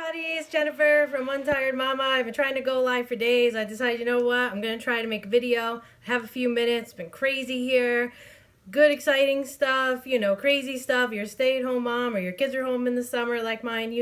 everybody, it's Jennifer from One Tired Mama. I've been trying to go live for days. I decided, you know what, I'm going to try to make a video. I have a few minutes, it's been crazy here. Good, exciting stuff, crazy stuff. You're a stay-at-home mom or your kids are home in the summer like mine,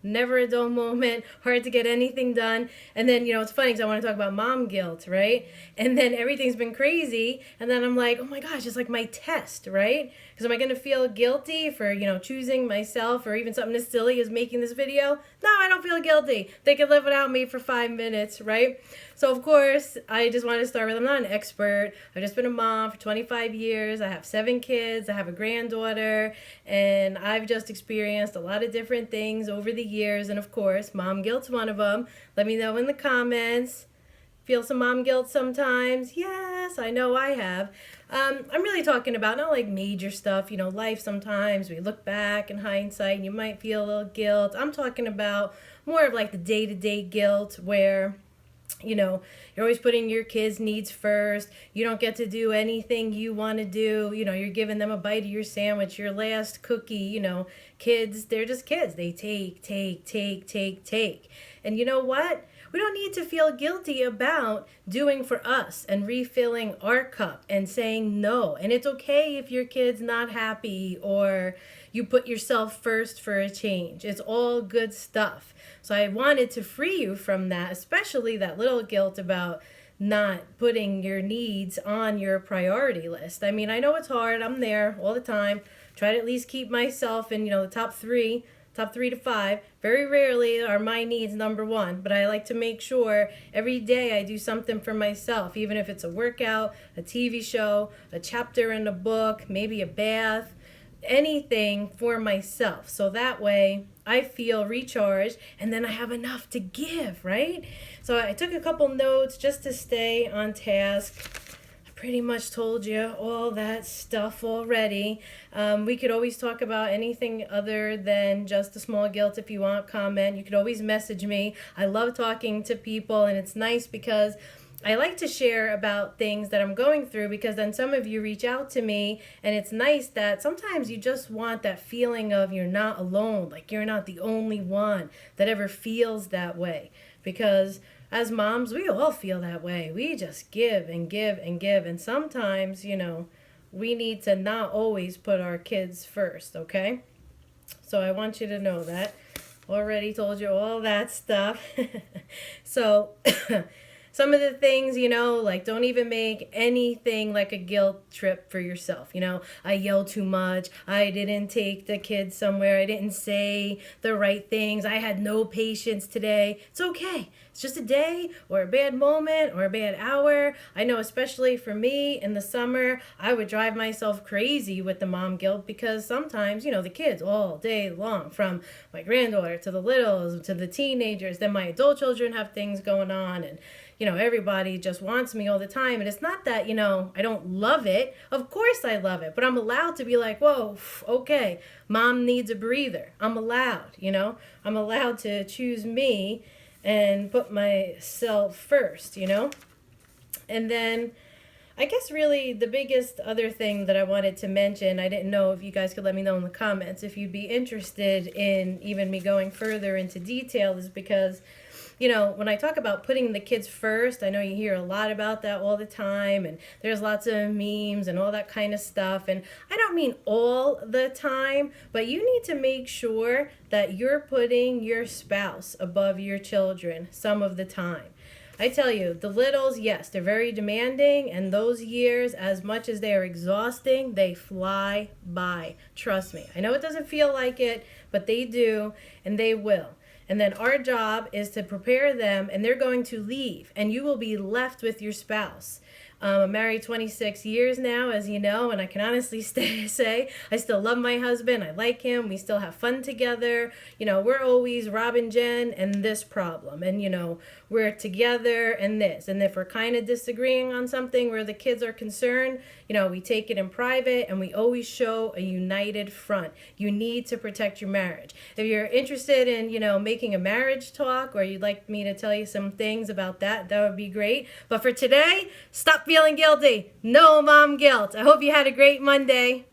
never a dull moment, hard to get anything done. And then, it's funny because I want to talk about mom guilt, right? And then everything's been crazy. And then I'm like, oh my gosh, it's like my test, right? Because am I going to feel guilty for, choosing myself or even something as silly as making this video? No, I don't feel guilty. They can live without me for 5 minutes, right? So, of course, I just want to start with, I'm not an expert. I've just been a mom for 25 years. I have 7 kids. I have a granddaughter. And I've just experienced a lot of different things over the years. And, of course, mom guilt's one of them. Let me know in the comments. Feel some mom guilt sometimes? Yes, I know I have. I'm really talking about not like major stuff, life sometimes. We look back in hindsight and you might feel a little guilt. I'm talking about more of like the day-to-day guilt where you're always putting your kids' needs first. You don't get to do anything you want to do. You're giving them a bite of your sandwich, your last cookie. Kids, they're just kids. They take. And you know what? We don't need to feel guilty about doing for us and refilling our cup and saying no. And it's okay if your kid's not happy or you put yourself first for a change. It's all good stuff. So I wanted to free you from that, especially that little guilt about not putting your needs on your priority list. I mean, I know it's hard. I'm there all the time. Try to at least keep myself in, the top 3 to 5. Very rarely are my needs number 1, but I like to make sure every day I do something for myself, even if it's a workout, a TV show, a chapter in a book, maybe a bath, anything for myself. So that way I feel recharged and then I have enough to give, right? So I took a couple notes just to stay on task. Pretty much told you all that stuff already. We could always talk about anything other than just a small guilt. If you want, comment. You could always message me. I love talking to people, and it's nice because I like to share about things that I'm going through, because then some of you reach out to me, and it's nice that sometimes you just want that feeling of you're not alone, like you're not the only one that ever feels that way. Because as moms, we all feel that way. We just give and give and give. And sometimes, we need to not always put our kids first, okay? So I want you to know that. Already told you all that stuff. So some of the things, like don't even make anything like a guilt trip for yourself. I yelled too much. I didn't take the kids somewhere. I didn't say the right things. I had no patience today. It's okay. It's just a day or a bad moment or a bad hour. I know, especially for me in the summer, I would drive myself crazy with the mom guilt because sometimes, the kids all day long, from my granddaughter to the littles to the teenagers, then my adult children have things going on, and everybody just wants me all the time. And it's not that, I don't love it. Of course I love it. But I'm allowed to be like, whoa, okay, mom needs a breather. I'm allowed, I'm allowed to choose me and put myself first, And then I guess really the biggest other thing that I wanted to mention, I didn't know if you guys could let me know in the comments if you'd be interested in even me going further into detail, is because when I talk about putting the kids first, I know you hear a lot about that all the time, and there's lots of memes and all that kind of stuff. And I don't mean all the time, but you need to make sure that you're putting your spouse above your children some of the time. I tell you, the littles, yes, they're very demanding, and those years, as much as they are exhausting, they fly by. Trust me. I know it doesn't feel like it, but they do, and they will. And then our job is to prepare them, and they're going to leave, and you will be left with your spouse. I'm married 26 years now, as you know, and I can honestly say I still love my husband. I like him. We still have fun together. We're always Rob and Jen and this problem, and we're together and this. And if we're kind of disagreeing on something where the kids are concerned, we take it in private, and we always show a united front. You need to protect your marriage. If you're interested in, making a marriage talk, or you'd like me to tell you some things about that, that would be great. But for today, stop feeling guilty. No mom guilt. I hope you had a great Monday.